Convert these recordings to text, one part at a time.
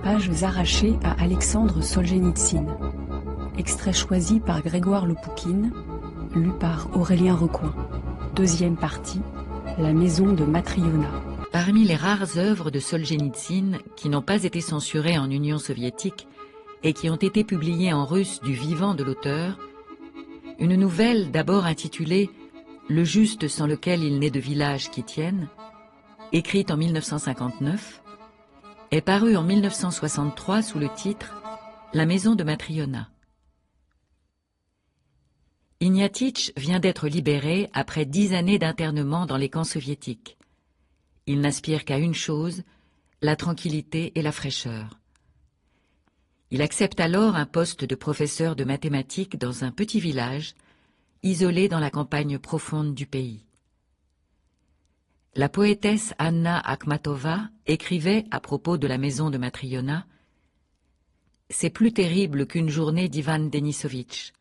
Pages arrachées à Alexandre Solzhenitsyn. Extrait choisi par Grégoire Lopoukine, lu par Aurélien Recoin. Deuxième partie, La maison de Matriona. Parmi les rares œuvres de Solzhenitsyn qui n'ont pas été censurées en Union soviétique et qui ont été publiées en russe du vivant de l'auteur, une nouvelle d'abord intitulée « Le juste sans lequel il n'est de village qui tienne », écrite en 1959, est parue en 1963 sous le titre « La maison de Matriona ». Ignatitch vient d'être libéré après 10 années d'internement dans les camps soviétiques. Il n'aspire qu'à une chose, la tranquillité et la fraîcheur. Il accepte alors un poste de professeur de mathématiques dans un petit village, isolé dans la campagne profonde du pays. La poétesse Anna Akhmatova écrivait à propos de la maison de Matriona « C'est plus terrible qu'une journée d'Ivan Denisovitch,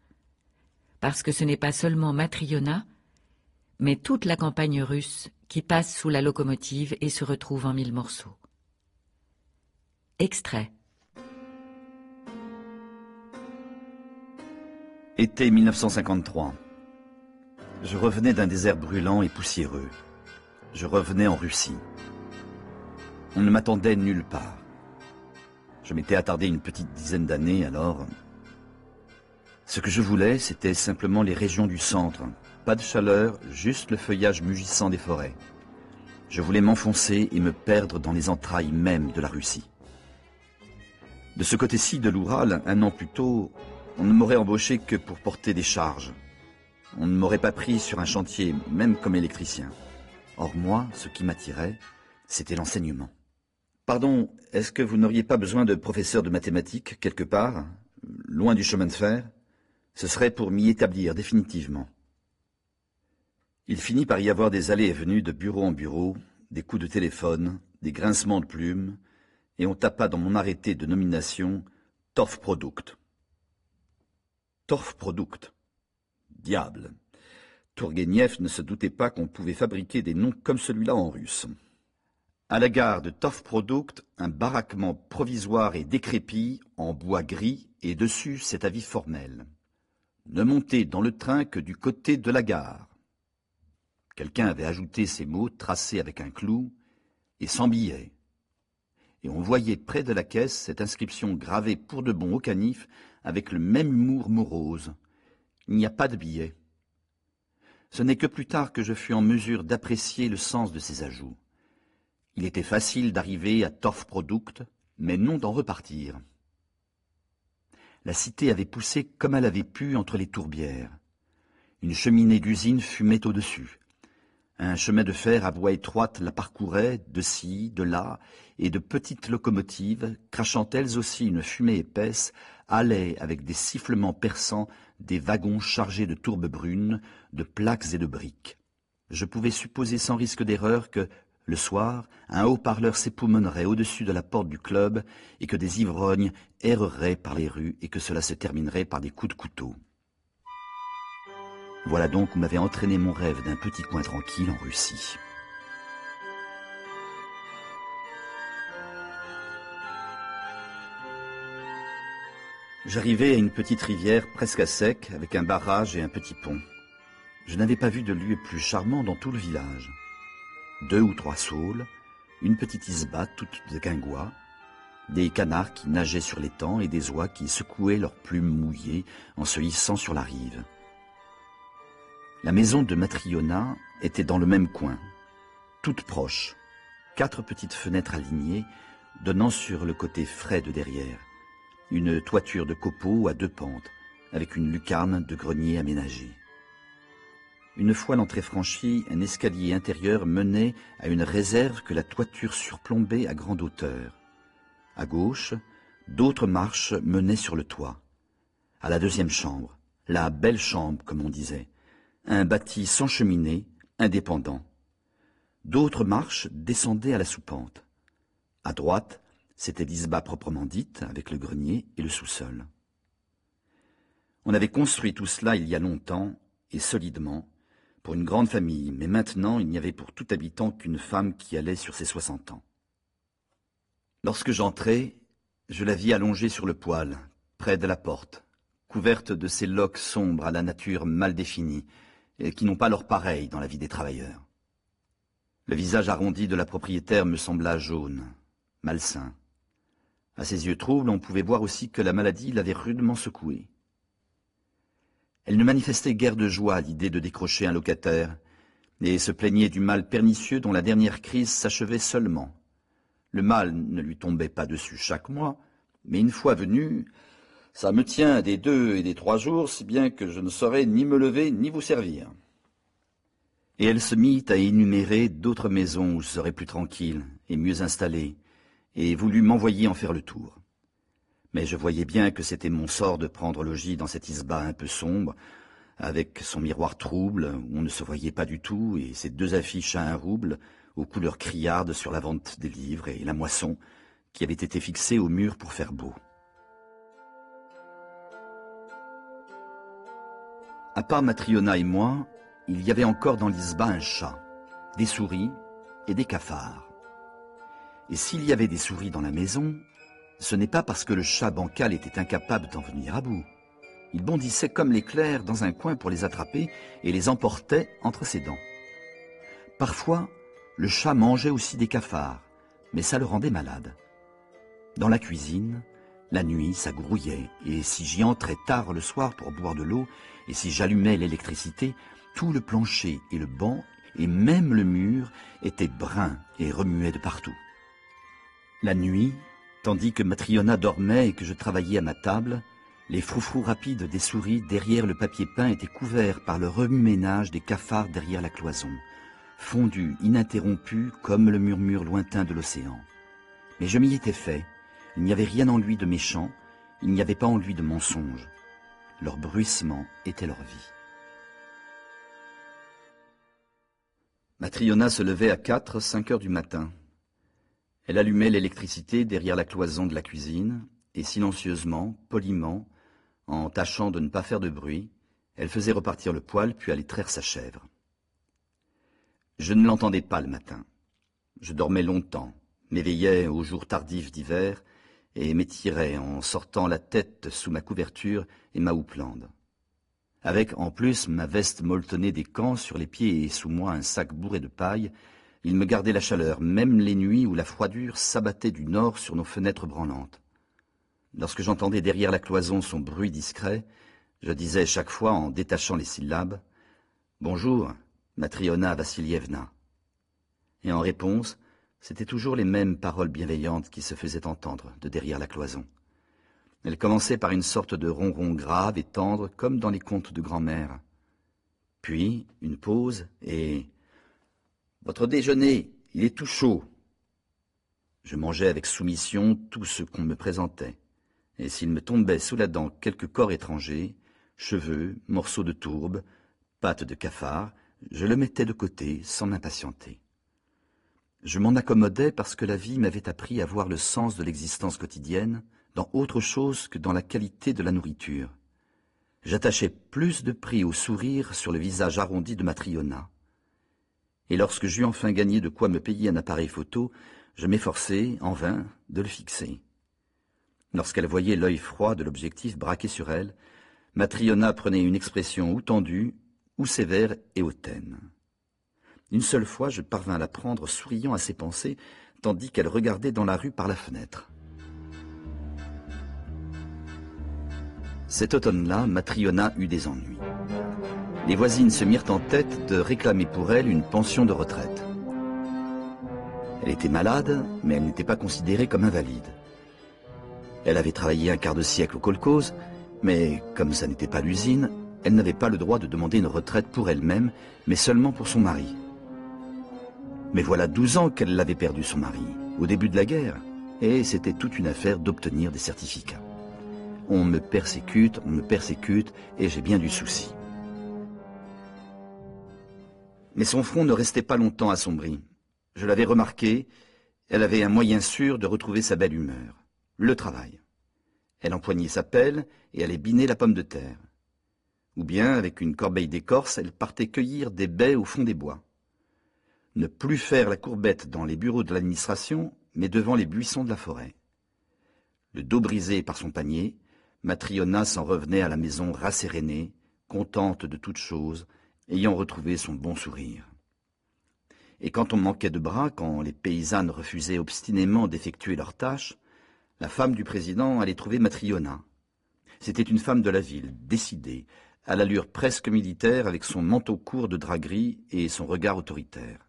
parce que ce n'est pas seulement Matriona, mais toute la campagne russe qui passe sous la locomotive et se retrouve en 1000 morceaux. » Extrait. Été 1953. Je revenais d'un désert brûlant et poussiéreux. Je revenais en Russie. On ne m'attendait nulle part. Je m'étais attardé une petite dizaine d'années alors. Ce que je voulais, c'était simplement les régions du centre. Pas de chaleur, juste le feuillage mugissant des forêts. Je voulais m'enfoncer et me perdre dans les entrailles même de la Russie. De ce côté-ci de l'Oural, un an plus tôt, on ne m'aurait embauché que pour porter des charges. On ne m'aurait pas pris sur un chantier, même comme électricien. Or moi, ce qui m'attirait, c'était l'enseignement. Pardon, est-ce que vous n'auriez pas besoin de professeur de mathématiques quelque part, loin du chemin de fer? Ce serait pour m'y établir définitivement. Il finit par y avoir des allées et venues de bureau en bureau, des coups de téléphone, des grincements de plumes, et on tapa dans mon arrêté de nomination « Torfprodukt ». Torfprodukt. Diable. Tourguenieff ne se doutait pas qu'on pouvait fabriquer des noms comme celui-là en russe. À la gare de Torfprodukt, un baraquement provisoire et décrépit en bois gris et dessus cet avis formel. Ne montez dans le train que du côté de la gare. Quelqu'un avait ajouté ces mots tracés avec un clou et sans billet. Et on voyait près de la caisse cette inscription gravée pour de bon au canif avec le même humour morose. Il n'y a pas de billet. Ce n'est que plus tard que je fus en mesure d'apprécier le sens de ces ajouts. Il était facile d'arriver à Torfprodukt, mais non d'en repartir. La cité avait poussé comme elle avait pu entre les tourbières. Une cheminée d'usine fumait au-dessus. Un chemin de fer à voie étroite la parcourait de ci, de là, et de petites locomotives, crachant elles aussi une fumée épaisse, allaient avec des sifflements perçants des wagons chargés de tourbes brunes, de plaques et de briques. Je pouvais supposer sans risque d'erreur que, le soir, un haut-parleur s'époumonerait au-dessus de la porte du club et que des ivrognes erreraient par les rues et que cela se terminerait par des coups de couteau. Voilà donc où m'avait entraîné mon rêve d'un petit coin tranquille en Russie. J'arrivais à une petite rivière presque à sec, avec un barrage et un petit pont. Je n'avais pas vu de lieu plus charmant dans tout le village. 2 ou 3 saules, une petite isba toute de guingois, des canards qui nageaient sur l'étang et des oies qui secouaient leurs plumes mouillées en se hissant sur la rive. La maison de Matriona était dans le même coin, toute proche, 4 petites fenêtres alignées donnant sur le côté frais de derrière, une toiture de copeaux à 2 pentes, avec une lucarne de grenier aménagée. Une fois l'entrée franchie, un escalier intérieur menait à une réserve que la toiture surplombait à grande hauteur. À gauche, d'autres marches menaient sur le toit. À la 2e chambre, la belle chambre, comme on disait, un bâti sans cheminée, indépendant. D'autres marches descendaient à la soupente. À droite, c'était l'isba proprement dite, avec le grenier et le sous-sol. On avait construit tout cela il y a longtemps, et solidement, pour une grande famille, mais maintenant il n'y avait pour tout habitant qu'une femme qui allait sur ses 60 ans. Lorsque j'entrai, Je la vis allongée sur le poêle, près de la porte, couverte de ces loques sombres à la nature mal définie, et qui n'ont pas leur pareil dans la vie des travailleurs. Le visage arrondi de la propriétaire me sembla jaune, malsain. À ses yeux troubles, on pouvait voir aussi que la maladie l'avait rudement secouée. Elle ne manifestait guère de joie à l'idée de décrocher un locataire, et se plaignait du mal pernicieux dont la dernière crise s'achevait seulement. Le mal ne lui tombait pas dessus chaque mois, mais une fois venu, ça me tient des 2 et des 3 jours, si bien que je ne saurais ni me lever ni vous servir. Et elle se mit à énumérer d'autres maisons où je serais plus tranquille et mieux installé, et voulut m'envoyer en faire le tour. Mais je voyais bien que c'était mon sort de prendre logis dans cette isba un peu sombre, avec son miroir trouble, où on ne se voyait pas du tout, et ses 2 affiches à 1 rouble, aux couleurs criardes sur la vente des livres et la moisson, qui avaient été fixées au mur pour faire beau. À part Matriona et moi, il y avait encore dans l'isba un chat, des souris et des cafards. Et s'il y avait des souris dans la maison, ce n'est pas parce que le chat bancal était incapable d'en venir à bout. Il bondissait comme l'éclair dans un coin pour les attraper et les emportait entre ses dents. Parfois, le chat mangeait aussi des cafards, mais ça le rendait malade. Dans la cuisine, la nuit, ça grouillait, et si j'y entrais tard le soir pour boire de l'eau, et si j'allumais l'électricité, tout le plancher et le banc, et même le mur, étaient bruns et remuaient de partout. La nuit, tandis que Matriona dormait et que je travaillais à ma table, les froufrous rapides des souris derrière le papier peint étaient couverts par le remue-ménage des cafards derrière la cloison, fondus, ininterrompus comme le murmure lointain de l'océan. Mais je m'y étais fait, il n'y avait rien en lui de méchant, il n'y avait pas en lui de mensonge. Leur bruissement était leur vie. Matriona se levait à 4, 5 heures du matin. Elle allumait l'électricité derrière la cloison de la cuisine, et silencieusement, poliment, en tâchant de ne pas faire de bruit, elle faisait repartir le poêle puis allait traire sa chèvre. Je ne l'entendais pas le matin. Je dormais longtemps, m'éveillais aux jours tardifs d'hiver et m'étirais en sortant la tête sous ma couverture et ma houppelande. Avec en plus ma veste molletonnée des camps sur les pieds et sous moi un sac bourré de paille, il me gardait la chaleur, même les nuits où la froidure s'abattait du nord sur nos fenêtres branlantes. Lorsque j'entendais derrière la cloison son bruit discret, je disais chaque fois en détachant les syllabes « Bonjour, Matriona Vassilievna ». Et en réponse, c'étaient toujours les mêmes paroles bienveillantes qui se faisaient entendre de derrière la cloison. Elles commençaient par une sorte de ronron grave et tendre comme dans les contes de grand-mère. Puis, une pause et « Votre déjeuner, il est tout chaud ». Je mangeais avec soumission tout ce qu'on me présentait, et s'il me tombait sous la dent quelque corps étranger, cheveux, morceaux de tourbe, pattes de cafard, je le mettais de côté sans m'impatienter. Je m'en accommodais parce que la vie m'avait appris à voir le sens de l'existence quotidienne dans autre chose que dans la qualité de la nourriture. J'attachais plus de prix au sourire sur le visage arrondi de Matriona. Et lorsque j'eus enfin gagné de quoi me payer un appareil photo, je m'efforçai, en vain, de le fixer. Lorsqu'elle voyait l'œil froid de l'objectif braqué sur elle, Matriona prenait une expression ou tendue, ou sévère et hautaine. Une seule fois, je parvins à la prendre souriant à ses pensées, tandis qu'elle regardait dans la rue par la fenêtre. Cet automne-là, Matriona eut des ennuis. Les voisines se mirent en tête de réclamer pour elle une pension de retraite. Elle était malade, mais elle n'était pas considérée comme invalide. Elle avait travaillé un quart de siècle au kolkhoz, mais comme ça n'était pas l'usine, elle n'avait pas le droit de demander une retraite pour elle-même, mais seulement pour son mari. Mais voilà 12 ans qu'elle l'avait perdu son mari, au début de la guerre, et c'était toute une affaire d'obtenir des certificats. On me persécute, et j'ai bien du souci. Mais son front ne restait pas longtemps assombri. Je l'avais remarqué, elle avait un moyen sûr de retrouver sa belle humeur, le travail. Elle empoignait sa pelle et allait biner la pomme de terre. Ou bien, avec une corbeille d'écorce, elle partait cueillir des baies au fond des bois. Ne plus faire la courbette dans les bureaux de l'administration, mais devant les buissons de la forêt. Le dos brisé par son panier, Matryona s'en revenait à la maison rassérénée, contente de toutes choses, ayant retrouvé son bon sourire. Et quand on manquait de bras, quand les paysannes refusaient obstinément d'effectuer leurs tâches, la femme du président allait trouver Matryona. C'était une femme de la ville, décidée, à l'allure presque militaire, avec son manteau court de drap gris et son regard autoritaire.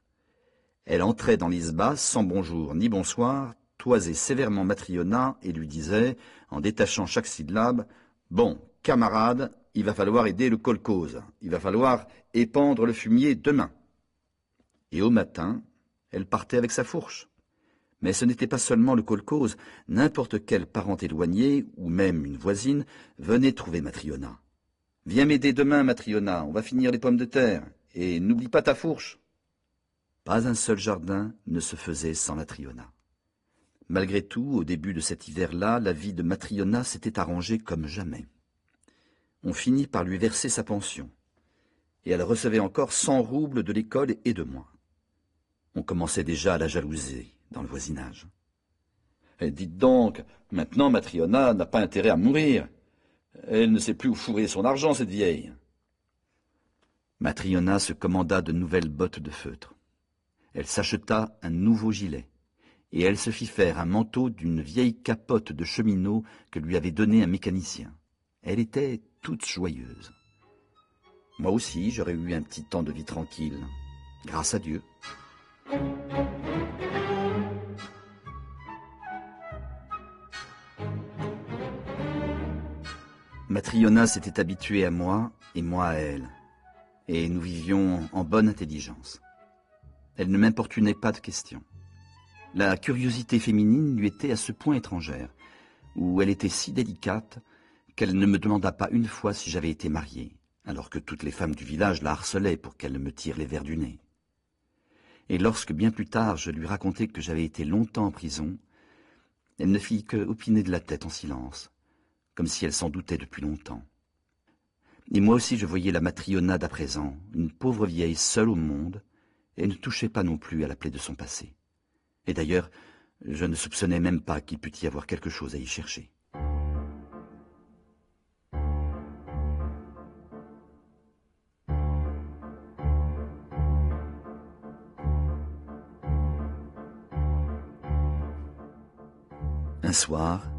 Elle entrait dans l'isba sans bonjour ni bonsoir, toisait sévèrement Matryona et lui disait, en détachant chaque syllabe, « Bon, camarade, il va falloir aider le kolkhoze, il va falloir épandre le fumier demain. » Et au matin, elle partait avec sa fourche. Mais ce n'était pas seulement le kolkhoze, n'importe quel parent éloigné, ou même une voisine, venait trouver Matryona. « Viens m'aider demain, Matryona, on va finir les pommes de terre, et n'oublie pas ta fourche. » Pas un seul jardin ne se faisait sans Matryona. Malgré tout, au début de cet hiver-là, la vie de Matryona s'était arrangée comme jamais. On finit par lui verser sa pension, et elle recevait encore 100 roubles de l'école et de moi. On commençait déjà à la jalouser dans le voisinage. Et dites donc, maintenant Matryona n'a pas intérêt à mourir. Elle ne sait plus où fourrer son argent, cette vieille. Matryona se commanda de nouvelles bottes de feutre. Elle s'acheta un nouveau gilet, et elle se fit faire un manteau d'une vieille capote de cheminot que lui avait donné un mécanicien. Elle était toute joyeuse. Moi aussi, j'aurais eu un petit temps de vie tranquille, grâce à Dieu. Matryona s'était habituée à moi et moi à elle, et nous vivions en bonne intelligence. Elle ne m'importunait pas de questions. La curiosité féminine lui était à ce point étrangère, où elle était si délicate qu'elle ne me demanda pas une fois si j'avais été marié, alors que toutes les femmes du village la harcelaient pour qu'elle me tire les vers du nez. Et lorsque bien plus tard je lui racontai que j'avais été longtemps en prison, elle ne fit que opiner de la tête en silence, comme si elle s'en doutait depuis longtemps. Et moi aussi je voyais la Matryona d'à présent, une pauvre vieille seule au monde, et ne touchait pas non plus à la plaie de son passé. Et d'ailleurs, je ne soupçonnais même pas qu'il pût y avoir quelque chose à y chercher. Un soir,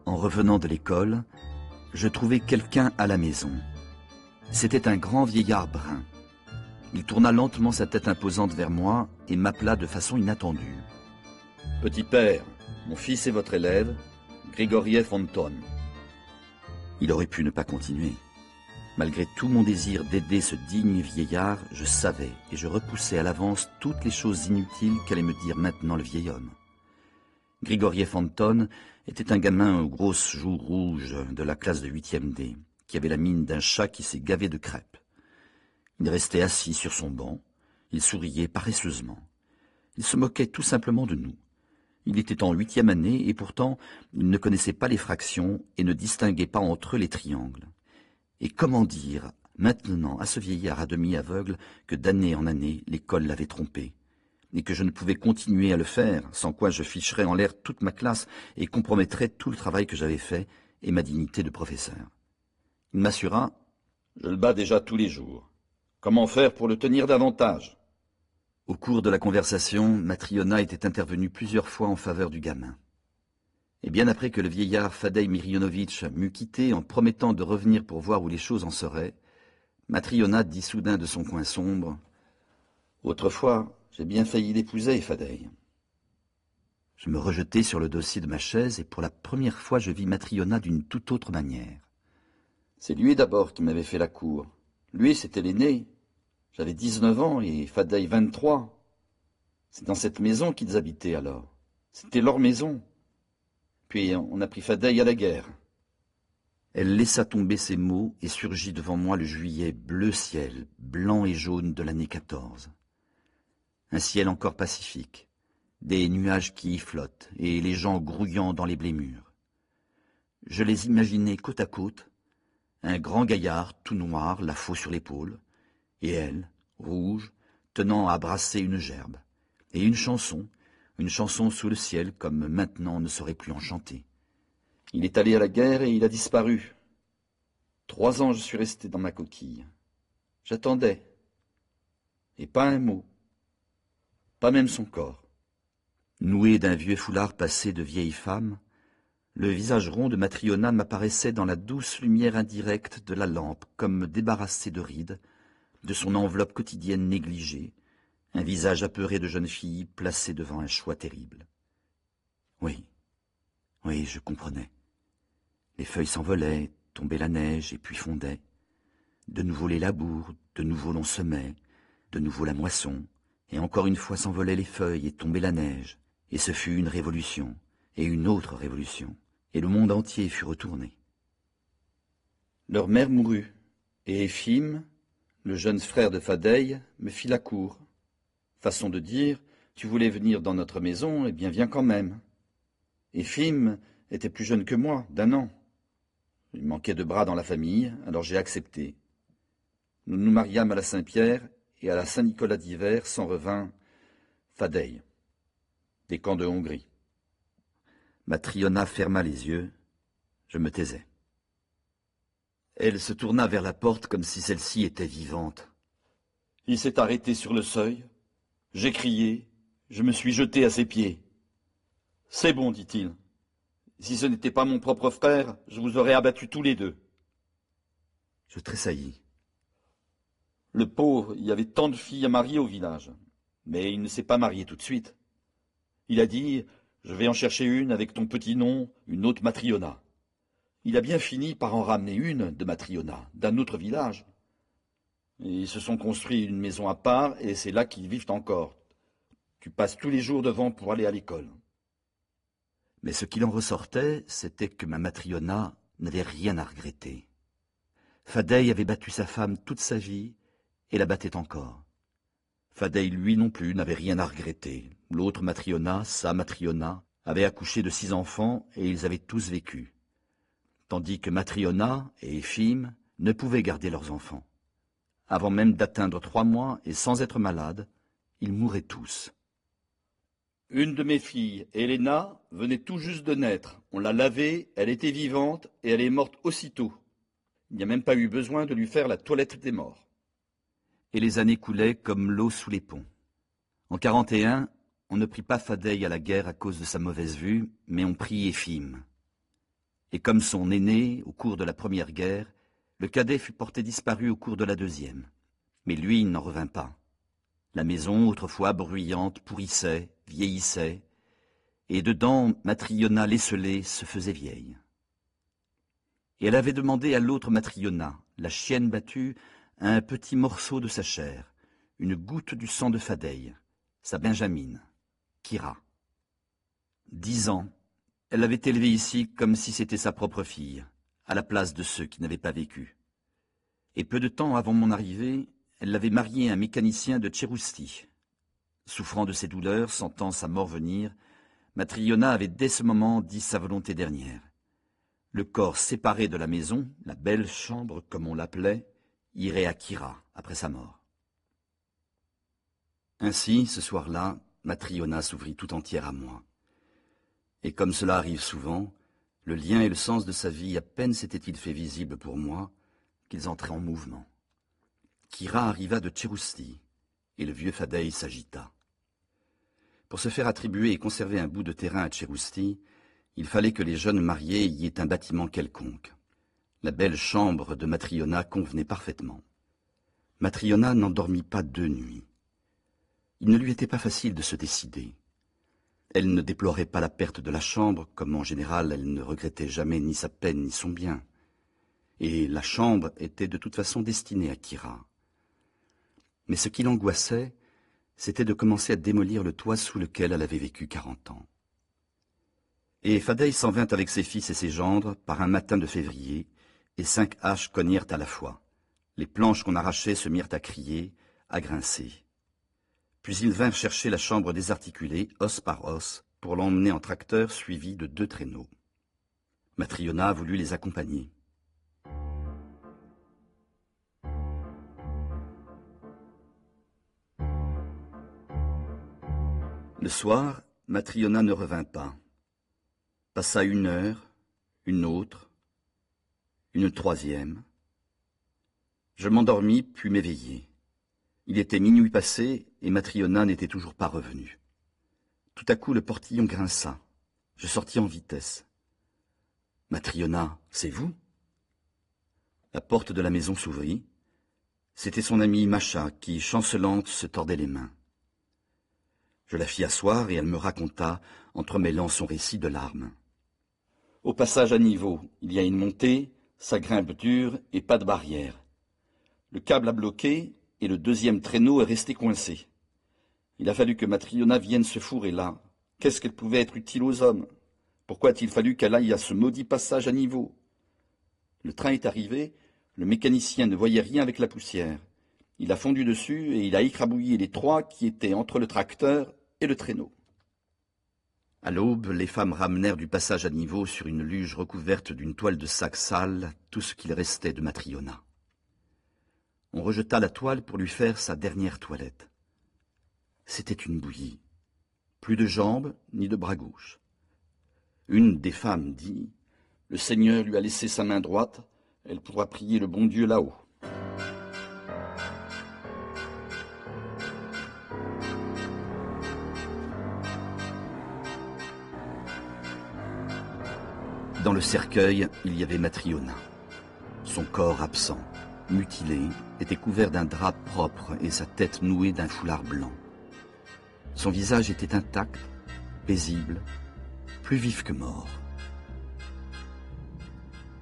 en revenant de l'école, je trouvai quelqu'un à la maison. C'était un grand vieillard brun. Il tourna lentement sa tête imposante vers moi et m'appela de façon inattendue. « Petit père, mon fils est votre élève, Grigoriev Anton. » Il aurait pu ne pas continuer. Malgré tout mon désir d'aider ce digne vieillard, je savais et je repoussais à l'avance toutes les choses inutiles qu'allait me dire maintenant le vieil homme. Grigoriev Anton était un gamin aux grosses joues rouges de la classe de 8e D, qui avait la mine d'un chat qui s'est gavé de crêpes. Il restait assis sur son banc, il souriait paresseusement. Il se moquait tout simplement de nous. Il était en 8e année et pourtant il ne connaissait pas les fractions et ne distinguait pas entre eux les triangles. Et comment dire maintenant à ce vieillard à demi aveugle que d'année en année l'école l'avait trompé, et que je ne pouvais continuer à le faire, sans quoi je ficherais en l'air toute ma classe et compromettrais tout le travail que j'avais fait et ma dignité de professeur. Il m'assura « Je le bats déjà tous les jours. Comment faire pour le tenir davantage ?» Au cours de la conversation, Matryona était intervenue plusieurs fois en faveur du gamin. Et bien après que le vieillard Fadei Mirionovitch m'eut quitté en promettant de revenir pour voir où les choses en seraient, Matryona dit soudain de son coin sombre « Autrefois, j'ai bien failli l'épouser, Fadei. » Je me rejetai sur le dossier de ma chaise et pour la première fois je vis Matryona d'une toute autre manière. C'est lui d'abord qui m'avait fait la cour. Lui, c'était l'aîné. J'avais 19 ans et Fadei 23. C'est dans cette maison qu'ils habitaient alors. C'était leur maison. Puis on a pris Fadei à la guerre. Elle laissa tomber ses mots et surgit devant moi le juillet bleu ciel, blanc et jaune de l'année 14. Un ciel encore pacifique, des nuages qui y flottent et les gens grouillant dans les blés mûrs. Je les imaginais côte à côte, un grand gaillard tout noir, la faux sur l'épaule, et elle, rouge, tenant à brasser une gerbe, et une chanson sous le ciel comme maintenant on ne saurait plus en chanter. Il est allé à la guerre et il a disparu. 3 ans je suis resté dans ma coquille. J'attendais. Et pas un mot. Pas même son corps. Noué d'un vieux foulard passé de vieille femme, le visage rond de Matryona m'apparaissait dans la douce lumière indirecte de la lampe, comme débarrassé de rides, de son enveloppe quotidienne négligée, un visage apeuré de jeune fille placée devant un choix terrible. Oui, je comprenais. Les feuilles s'envolaient, tombait la neige et puis fondait. De nouveau les labours, de nouveau l'on semait, de nouveau la moisson, et encore une fois s'envolaient les feuilles et tombait la neige, et ce fut une révolution, et une autre révolution, et le monde entier fut retourné. Leur mère mourut, et Éphim, le jeune frère de Faddeï, me fit la cour. Façon de dire, tu voulais venir dans notre maison, eh bien viens quand même. Éphim était plus jeune que moi, d'1 an. Il manquait de bras dans la famille, alors j'ai accepté. Nous nous mariâmes à la Saint-Pierre, et à la Saint-Nicolas d'hiver s'en revint Faddeï, des camps de Hongrie. Matryona ferma les yeux, je me taisais. Elle se tourna vers la porte comme si celle-ci était vivante. Il s'est arrêté sur le seuil, j'ai crié, je me suis jeté à ses pieds. « C'est bon, dit-il. Si ce n'était pas mon propre frère, je vous aurais abattus tous les deux. » Je tressaillis. Le pauvre, il y avait tant de filles à marier au village, mais il ne s'est pas marié tout de suite. Il a dit, je vais en chercher une avec ton petit nom, une autre Matryona. Il a bien fini par en ramener une de Matryona, d'un autre village. Et ils se sont construits une maison à part, et c'est là qu'ils vivent encore. Tu passes tous les jours devant pour aller à l'école. Mais ce qu'il en ressortait, c'était que ma Matryona n'avait rien à regretter. Faddeï avait battu sa femme toute sa vie, et la battait encore. Faddeï, lui non plus, n'avait rien à regretter. L'autre Matryona, sa Matryona, avait accouché de 6 enfants, et ils avaient tous vécu. Tandis que Matryona et Éphim ne pouvaient garder leurs enfants. Avant même d'atteindre 3 mois, et sans être malades, ils mouraient tous. Une de mes filles, Helena, venait tout juste de naître. On l'a lavée, elle était vivante, et elle est morte aussitôt. Il n'y a même pas eu besoin de lui faire la toilette des morts. Et les années coulaient comme l'eau sous les ponts. En 41, on ne prit pas Faddeï à la guerre à cause de sa mauvaise vue, mais on prit Éphim. Et comme son aîné, au cours de la première guerre, le cadet fut porté disparu au cours de la deuxième. Mais lui, il n'en revint pas. La maison, autrefois bruyante, pourrissait, vieillissait, et dedans, Matryona l'esselée se faisait vieille. Et elle avait demandé à l'autre Matryona, la chienne battue, un petit morceau de sa chair, une goutte du sang de Faddeï, sa benjamine, Kira. 10 ans, elle l'avait élevée ici comme si c'était sa propre fille, à la place de ceux qui n'avaient pas vécu. Et peu de temps avant mon arrivée, elle l'avait mariée à un mécanicien de Tcherousti. Souffrant de ses douleurs, sentant sa mort venir, Matryona avait dès ce moment dit sa volonté dernière. Le corps séparé de la maison, la belle chambre comme on l'appelait, irait à Kira après sa mort. Ainsi, ce soir-là, Matryona s'ouvrit tout entière à moi. Et comme cela arrive souvent, le lien et le sens de sa vie à peine s'étaient-ils fait visibles pour moi, qu'ils entraient en mouvement. Kira arriva de Tcherousti, et le vieux Faddeï s'agita. Pour se faire attribuer et conserver un bout de terrain à Tcherousti, il fallait que les jeunes mariés y aient un bâtiment quelconque. La belle chambre de Matryona convenait parfaitement. Matryona n'en dormit pas 2 nuits. Il ne lui était pas facile de se décider. Elle ne déplorait pas la perte de la chambre, comme en général elle ne regrettait jamais ni sa peine ni son bien. Et la chambre était de toute façon destinée à Kira. Mais ce qui l'angoissait, c'était de commencer à démolir le toit sous lequel elle avait vécu 40 ans. Et Faddeï s'en vint avec ses fils et ses gendres par un matin de février, et 5 haches cognèrent à la fois. Les planches qu'on arrachait se mirent à crier, à grincer. Puis ils vinrent chercher la chambre désarticulée, os par os, pour l'emmener en tracteur suivi de 2 traîneaux. Matryona voulut les accompagner. Le soir, Matryona ne revint pas. Passa 1 heure, une autre, une troisième. Je m'endormis, puis m'éveillai. Il était minuit passé, et Matryona n'était toujours pas revenue. Tout à coup, le portillon grinça. Je sortis en vitesse. « Matryona, c'est vous ?» La porte de la maison s'ouvrit. C'était son amie Masha qui, chancelante, se tordait les mains. Je la fis asseoir et elle me raconta, entremêlant son récit de larmes. Au passage à niveau, il y a une montée, ça grimpe dur et pas de barrière. Le câble a bloqué et le deuxième traîneau est resté coincé. Il a fallu que Matryona vienne se fourrer là. Qu'est-ce qu'elle pouvait être utile aux hommes? Pourquoi a-t-il fallu qu'elle aille à ce maudit passage à niveau? Le train est arrivé, le mécanicien ne voyait rien avec la poussière. Il a fondu dessus et il a écrabouillé les trois qui étaient entre le tracteur et le traîneau. À l'aube, les femmes ramenèrent du passage à niveau sur une luge recouverte d'une toile de sac sale tout ce qu'il restait de Matryona. On rejeta la toile pour lui faire sa dernière toilette. C'était une bouillie. Plus de jambes ni de bras gauche. Une des femmes dit « Le Seigneur lui a laissé sa main droite, elle pourra prier le bon Dieu là-haut. » Dans le cercueil, il y avait Matryona. Son corps absent, mutilé, était couvert d'un drap propre et sa tête nouée d'un foulard blanc. Son visage était intact, paisible, plus vif que mort.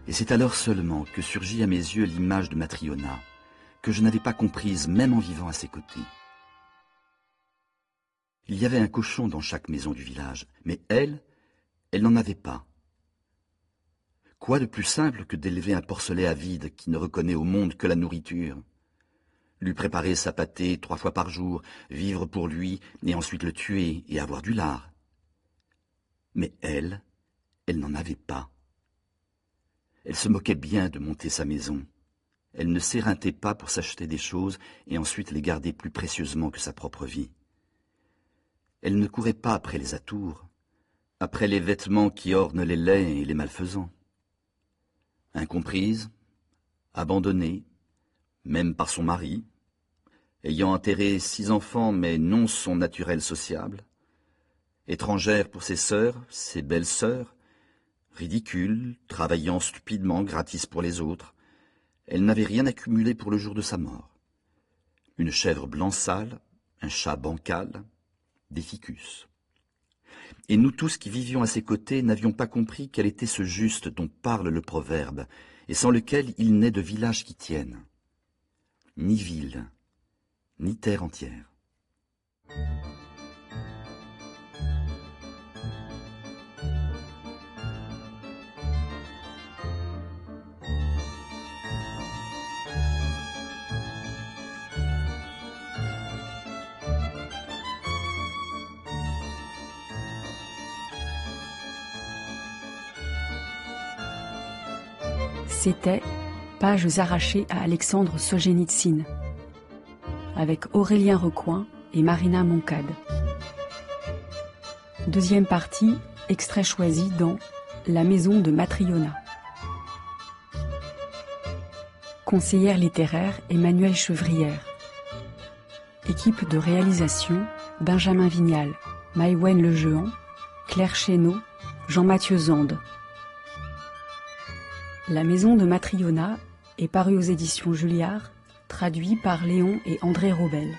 Et c'est alors seulement que surgit à mes yeux l'image de Matryona, que je n'avais pas comprise même en vivant à ses côtés. Il y avait un cochon dans chaque maison du village, mais elle n'en avait pas. Quoi de plus simple que d'élever un porcelet avide qui ne reconnaît au monde que la nourriture? Lui préparer sa pâtée 3 fois par jour, vivre pour lui, et ensuite le tuer et avoir du lard. Mais elle n'en avait pas. Elle se moquait bien de monter sa maison. Elle ne s'éreintait pas pour s'acheter des choses et ensuite les garder plus précieusement que sa propre vie. Elle ne courait pas après les atours, après les vêtements qui ornent les laids et les malfaisants. Incomprise, abandonnée, même par son mari, ayant enterré 6 enfants mais non son naturel sociable, étrangère pour ses sœurs, ses belles sœurs, ridicule, travaillant stupidement, gratis pour les autres, elle n'avait rien accumulé pour le jour de sa mort. Une chèvre blanc sale, un chat bancal, des ficus. Et nous tous qui vivions à ses côtés n'avions pas compris quel était ce juste dont parle le proverbe, et sans lequel il n'est de village qui tienne. Ni ville, ni terre entière. C'était Pages arrachées à Alexandre Solzhenitsyn, avec Aurélien Recoing et Marina Moncade. Deuxième partie, extrait choisi dans La maison de Matryona. Conseillère littéraire Emmanuelle Chevrière. Équipe de réalisation Benjamin Vignal, Maïwen Lejehan, Claire Chénaud, Jean-Mathieu Zande. La maison de Matryona est parue aux éditions Julliard, traduit par Léon et André Robel.